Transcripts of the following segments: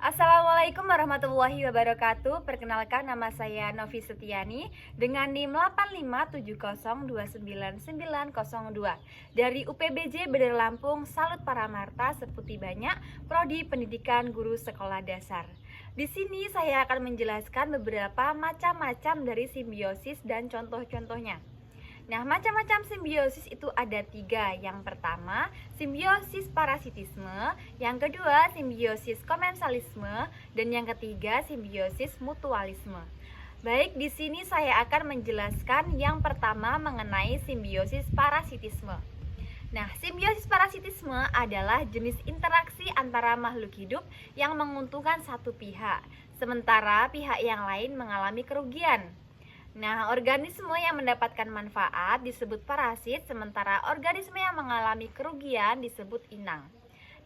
Assalamualaikum warahmatullahi wabarakatuh. Perkenalkan, nama saya Novi Setiani dengan NIM 857029902 dari UPBJ Bedar Lampung, Salut Paramarta, Seputi Banyak, Prodi Pendidikan Guru Sekolah Dasar. Di sini saya akan menjelaskan beberapa macam-macam dari simbiosis dan contoh-contohnya. Nah, macam-macam simbiosis itu ada 3. Yang pertama, simbiosis parasitisme. Yang kedua, simbiosis komensalisme. Dan yang ketiga, simbiosis mutualisme. Baik, di sini saya akan menjelaskan yang pertama mengenai simbiosis parasitisme. Nah, simbiosis parasitisme adalah jenis interaksi antara makhluk hidup yang menguntungkan satu pihak, sementara pihak yang lain mengalami kerugian. Nah, organisme yang mendapatkan manfaat disebut parasit, sementara organisme yang mengalami kerugian disebut inang.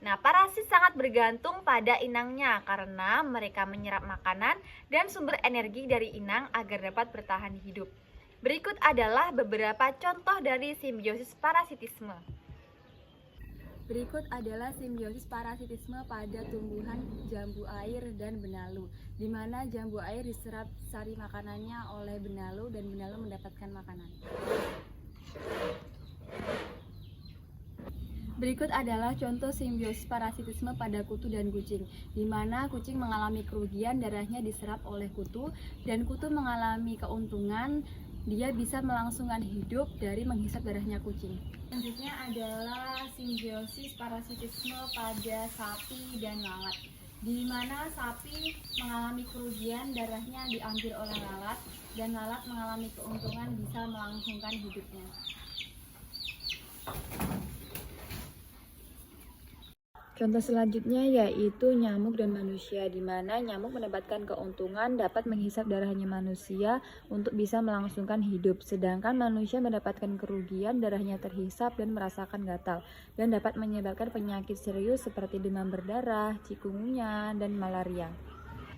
Nah, parasit sangat bergantung pada inangnya karena mereka menyerap makanan dan sumber energi dari inang agar dapat bertahan hidup. Berikut adalah beberapa contoh dari simbiosis parasitisme. Berikut adalah simbiosis parasitisme pada tumbuhan jambu air dan benalu, di mana jambu air diserap sari makanannya oleh benalu dan benalu mendapatkan makanan. Berikut adalah contoh simbiosis parasitisme pada kutu dan kucing, di mana kucing mengalami kerugian, darahnya diserap oleh kutu, dan kutu mengalami keuntungan, dia bisa melangsungkan hidup dari menghisap darahnya kucing. Selanjutnya adalah simbiosis parasitisme pada sapi dan lalat, di mana sapi mengalami kerugian, darahnya diambil oleh lalat, dan lalat mengalami keuntungan bisa melangsungkan hidupnya. Contoh selanjutnya yaitu nyamuk dan manusia, di mana nyamuk mendapatkan keuntungan dapat menghisap darahnya manusia untuk bisa melangsungkan hidup, sedangkan manusia mendapatkan kerugian, darahnya terhisap dan merasakan gatal, dan dapat menyebabkan penyakit serius seperti demam berdarah, chikungunya, dan malaria.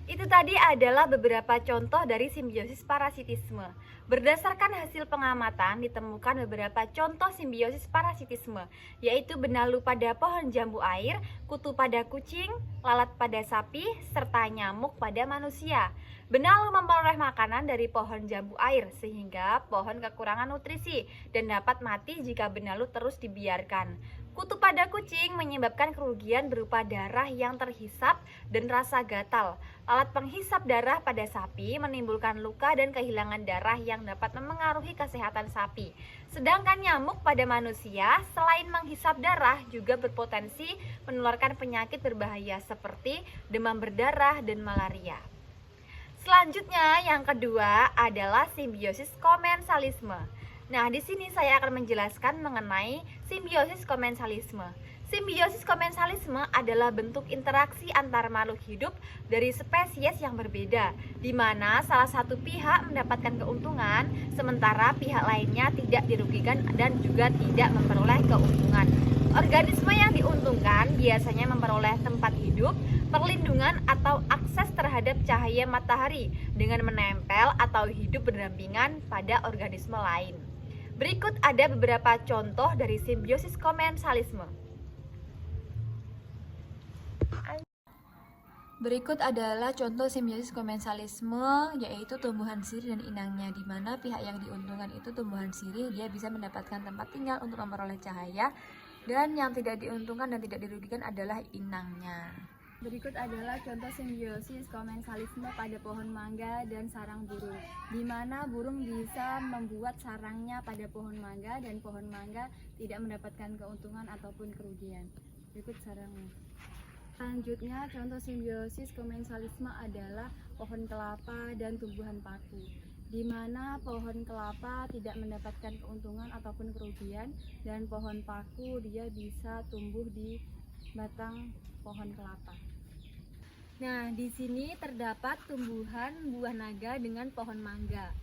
Itu tadi adalah beberapa contoh dari simbiosis parasitisme. Berdasarkan hasil pengamatan, ditemukan beberapa contoh simbiosis parasitisme, yaitu benalu pada pohon jambu air, kutu pada kucing, lalat pada sapi, serta nyamuk pada manusia. Benalu memperoleh makanan dari pohon jambu air, sehingga pohon kekurangan nutrisi dan dapat mati jika benalu terus dibiarkan. Kutu pada kucing menyebabkan kerugian berupa darah yang terhisap dan rasa gatal. Alat penghisap darah pada sapi menimbulkan luka dan kehilangan darah yang dapat memengaruhi kesehatan sapi. Sedangkan nyamuk pada manusia selain menghisap darah juga berpotensi menularkan penyakit berbahaya seperti demam berdarah dan malaria. Selanjutnya yang kedua adalah simbiosis komensalisme. Nah, di sini saya akan menjelaskan mengenai simbiosis komensalisme. Simbiosis komensalisme adalah bentuk interaksi antar makhluk hidup dari spesies yang berbeda, di mana salah satu pihak mendapatkan keuntungan, sementara pihak lainnya tidak dirugikan dan juga tidak memperoleh keuntungan. Organisme yang diuntungkan biasanya memperoleh tempat hidup, perlindungan atau akses terhadap cahaya matahari dengan menempel atau hidup berdampingan pada organisme lain. Berikut ada beberapa contoh dari simbiosis komensalisme. Berikut adalah contoh simbiosis komensalisme, yaitu tumbuhan sirih dan inangnya, di mana pihak yang diuntungkan itu tumbuhan sirih, dia bisa mendapatkan tempat tinggal untuk memperoleh cahaya, dan yang tidak diuntungkan dan tidak dirugikan adalah inangnya. Berikut adalah contoh simbiosis komensalisme pada pohon mangga dan sarang burung, di mana burung bisa membuat sarangnya pada pohon mangga dan pohon mangga tidak mendapatkan keuntungan ataupun kerugian. Berikut sarangnya. Selanjutnya, contoh simbiosis komensalisme adalah pohon kelapa dan tumbuhan paku, di mana pohon kelapa tidak mendapatkan keuntungan ataupun kerugian, dan pohon paku dia bisa tumbuh di batang pohon kelapa. Nah, di sini terdapat tumbuhan buah naga dengan pohon mangga.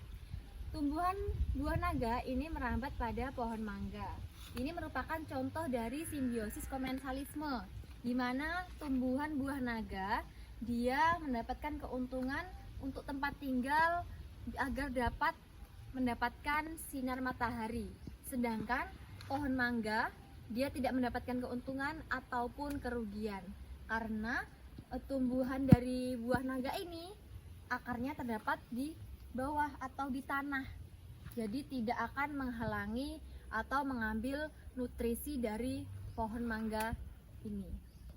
Tumbuhan buah naga ini merambat pada pohon mangga. Ini merupakan contoh dari simbiosis komensalisme, di mana tumbuhan buah naga dia mendapatkan keuntungan untuk tempat tinggal agar dapat mendapatkan sinar matahari. Sedangkan pohon mangga dia tidak mendapatkan keuntungan ataupun kerugian karena tumbuhan dari buah naga ini akarnya terdapat di bawah atau di tanah. Jadi tidak akan menghalangi atau mengambil nutrisi dari pohon mangga ini.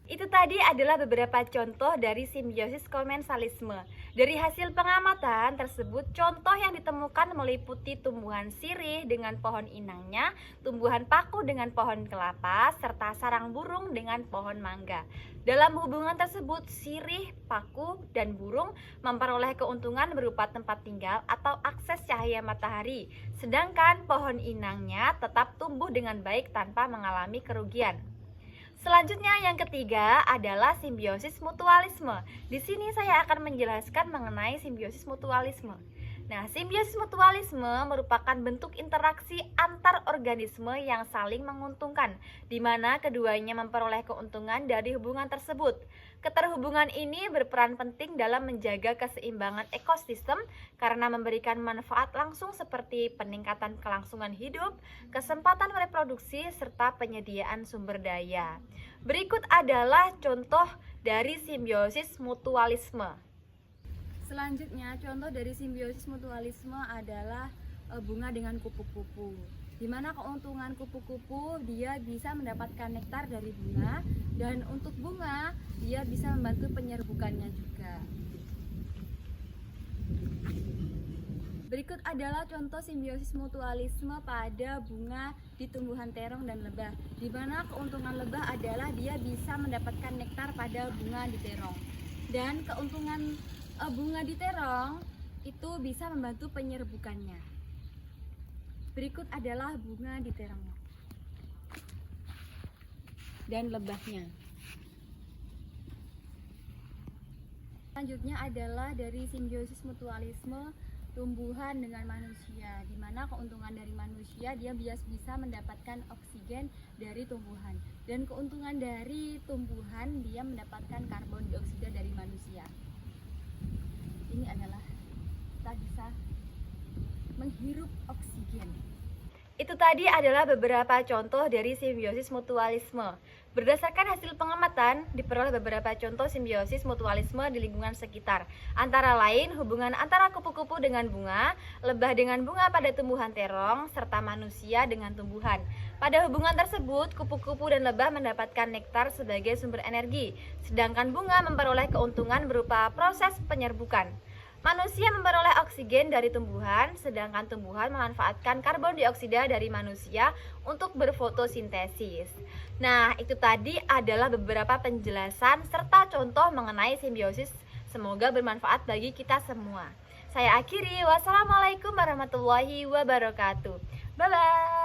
Itu tadi adalah beberapa contoh dari simbiosis komensalisme. Dari hasil pengamatan tersebut, contoh yang ditemukan meliputi tumbuhan sirih dengan pohon inangnya, tumbuhan paku dengan pohon kelapa, serta sarang burung dengan pohon mangga. Dalam hubungan tersebut, sirih, paku, dan burung memperoleh keuntungan berupa tempat tinggal atau akses cahaya matahari, sedangkan pohon inangnya tetap tumbuh dengan baik tanpa mengalami kerugian. Selanjutnya yang ketiga adalah simbiosis mutualisme. Di sini saya akan menjelaskan mengenai simbiosis mutualisme. Nah, simbiosis mutualisme merupakan bentuk interaksi antar organisme yang saling menguntungkan, di mana keduanya memperoleh keuntungan dari hubungan tersebut. Keterhubungan ini berperan penting dalam menjaga keseimbangan ekosistem karena memberikan manfaat langsung seperti peningkatan kelangsungan hidup, kesempatan reproduksi, serta penyediaan sumber daya. Berikut adalah contoh dari simbiosis mutualisme. Selanjutnya, contoh dari simbiosis mutualisme adalah bunga dengan kupu-kupu. Di mana keuntungan kupu-kupu dia bisa mendapatkan nektar dari bunga, dan untuk bunga dia bisa membantu penyerbukannya juga. Berikut adalah contoh simbiosis mutualisme pada bunga di tumbuhan terong dan lebah. Di mana keuntungan lebah adalah dia bisa mendapatkan nektar pada bunga di terong. Dan keuntungan bunga di terong itu bisa membantu penyerbukannya. Berikut adalah bunga di terongnya dan lebahnya. Selanjutnya adalah dari simbiosis mutualisme tumbuhan dengan manusia, di mana keuntungan dari manusia dia bisa mendapatkan oksigen dari tumbuhan, dan keuntungan dari tumbuhan dia mendapatkan karbon dioksida dari manusia. Ini adalah kita bisa menghirup oksigen. Itu tadi adalah beberapa contoh dari simbiosis mutualisme. Berdasarkan hasil pengamatan, diperoleh beberapa contoh simbiosis mutualisme di lingkungan sekitar. Antara lain, hubungan antara kupu-kupu dengan bunga, lebah dengan bunga pada tumbuhan terong, serta manusia dengan tumbuhan. Pada hubungan tersebut, kupu-kupu dan lebah mendapatkan nektar sebagai sumber energi, sedangkan bunga memperoleh keuntungan berupa proses penyerbukan. Manusia memperoleh oksigen dari tumbuhan, sedangkan tumbuhan memanfaatkan karbon dioksida dari manusia untuk berfotosintesis. Nah, itu tadi adalah beberapa penjelasan serta contoh mengenai simbiosis. Semoga bermanfaat bagi kita semua. Saya akhiri, wassalamualaikum warahmatullahi wabarakatuh. Bye-bye.